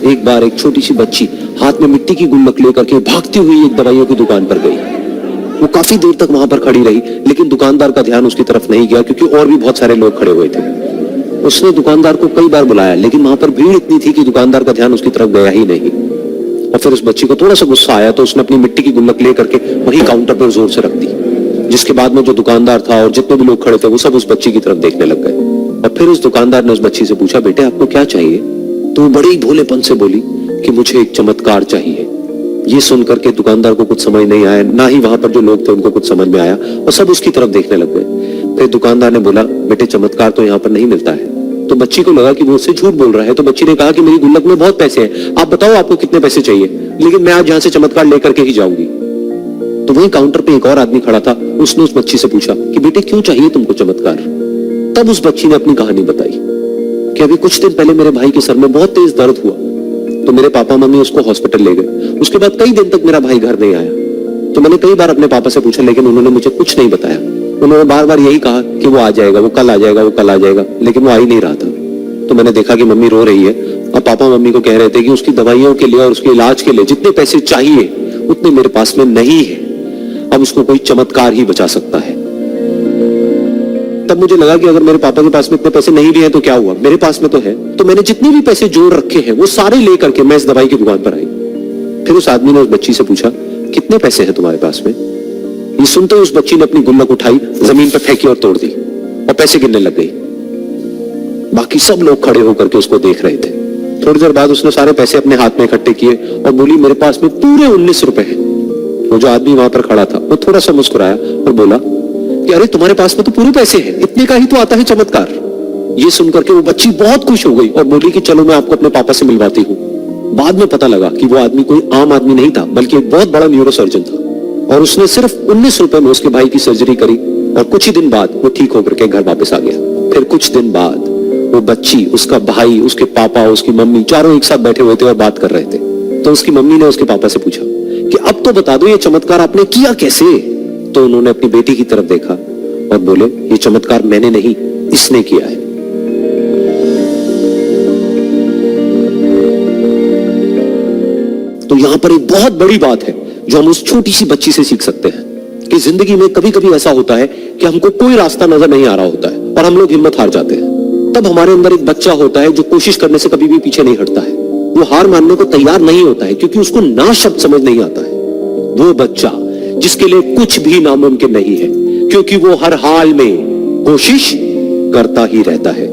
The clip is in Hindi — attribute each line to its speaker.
Speaker 1: एक बार एक छोटी सी बच्ची हाथ में मिट्टी की गुल्लक लेकर के भागती हुई एक दवाइयों की दुकान पर गई। वो काफी देर तक वहां पर खड़ी रही, लेकिन दुकानदार का ध्यान उसकी तरफ नहीं गया, क्योंकि और भी बहुत सारे लोग खड़े हुए थे। उसने दुकानदार को कई बार बुलाया, लेकिन वहां पर भीड़ इतनी थी कि दुकानदार का ध्यान उसकी तरफ गया ही नहीं। और फिर उस बच्ची को थोड़ा सा गुस्सा आया, तो उसने अपनी मिट्टी की गुल्लक लेकर के वही काउंटर पर जोर से रख दी, जिसके बाद में जो दुकानदार था और जितने भी लोग खड़े थे वो सब उस बच्ची की तरफ देखने लग गए। और फिर उस दुकानदार ने उस बच्ची से पूछा, बेटे आपको क्या चाहिए? तो वो बड़े ही भोलेपन से बोली कि मुझे एक चमत्कार चाहिए। ये सुनकर के दुकानदार को कुछ समझ नहीं आया, ना ही वहां पर जो लोग थे उनको कुछ समझ में आया, और सब उसकी तरफ देखने लग गए। फिर दुकानदार ने बोला, बेटे चमत्कार तो यहाँ पर नहीं मिलता है। तो बच्ची को लगा कि वो उससे झूठ बोल रहा है, तो बच्ची ने कहा कि मेरी गुल्लक में बहुत पैसे हैं, आप बताओ आपको कितने पैसे चाहिए, लेकिन मैं आज यहाँ से चमत्कार लेकर के ही जाऊंगी। तो वही काउंटर पे एक और आदमी खड़ा था, उसने उस बच्ची से पूछा कि बेटे क्यों चाहिए तुमको चमत्कार? तब उस बच्ची ने अपनी कहानी बताई कि अभी कुछ दिन पहले मेरे भाई के सर में बहुत तेज दर्द हुआ, तो मेरे पापा मम्मी उसको हॉस्पिटल ले गए। उसके बाद कई दिन तक मेरा भाई घर नहीं आया। तो मैंने कई बार अपने पापा से पूछा, लेकिन उन्होंने मुझे कुछ नहीं बताया। उन्होंने बार बार यही कहा कि वो आ जाएगा, वो कल आ जाएगा, वो कल आ जाएगा, लेकिन वो आ ही नहीं रहा था। तो मैंने देखा कि मम्मी रो रही है, और पापा मम्मी को कह रहे थे कि उसकी दवाइयों के लिए और उसके इलाज के लिए जितने पैसे चाहिए उतने मेरे पास में नहीं है, अब उसको कोई चमत्कार ही बचा सकता है। तब मुझे लगा कि अगर मेरे पापा के पास में इतने पैसे नहीं भी हैं तो क्या हुआ, मेरे पास में तो है। तो मैंने जितने भी पैसे जोड़ रखे हैं वो सारे लेकर के मैं इस दवाई की दुकान पर आई। फिर उस आदमी ने उस बच्ची से पूछा, कितने पैसे हैं तुम्हारे पास में? ये सुनते उस बच्ची ने अपनी गुल्लक उठाई, जमीन पर फेंकी और तोड़ दी, और पैसे गिनने लग गई। बाकी सब लोग खड़े होकर के उसको देख रहे थे। थोड़ी देर बाद उसने सारे पैसे अपने हाथ में इकट्ठे किए और बोली, मेरे पास में पूरे 19 रुपए हैं। वो जो आदमी वहां पर खड़ा था वो थोड़ा सा मुस्कुराया और बोला कि अरे तुम्हारे पास में तो पूरे पैसे हैं, इतने का ही तो आता है चमत्कार। ये सुनकर के वो बच्ची बहुत खुश हो गई और बोली कि चलो मैं आपको अपने पापा से मिलवाती हूँ। बाद में पता लगा कि वो आदमी कोई आम आदमी नहीं था, बल्कि एक बहुत बड़ा न्यूरोसर्जन था, और उसने सिर्फ 19 रुपए में उसके भाई की सर्जरी करी, और कुछ ही दिन बाद वो ठीक होकर के घर वापस आ गया। फिर कुछ दिन बाद वो बच्ची, उसका भाई, उसके पापा, उसकी मम्मी चारों एक साथ बैठे हुए थे और बात कर रहे थे। तो उसकी मम्मी ने उसके पापा से पूछा कि अब तो बता दो ये चमत्कार आपने किया कैसे? तो उन्होंने अपनी बेटी की तरफ देखा और बोले, ये चमत्कार मैंने नहीं, इसने किया है। तो यहां पर एक बहुत बड़ी बात है जो हम उस छोटी सी बच्ची से सीख सकते हैं कि जिंदगी में कभी कभी ऐसा होता है कि हमको कोई रास्ता नजर नहीं आ रहा होता है और हम लोग हिम्मत हार जाते हैं। तब हमारे अंदर एक बच्चा होता है जो कोशिश करने से कभी भी पीछे नहीं हटता है। वो हार मानने को तैयार नहीं होता है, क्योंकि उसको ना शब्द समझ नहीं आता है। वो बच्चा जिसके लिए कुछ भी नामुमकिन नहीं है, क्योंकि वो हर हाल में कोशिश करता ही रहता है।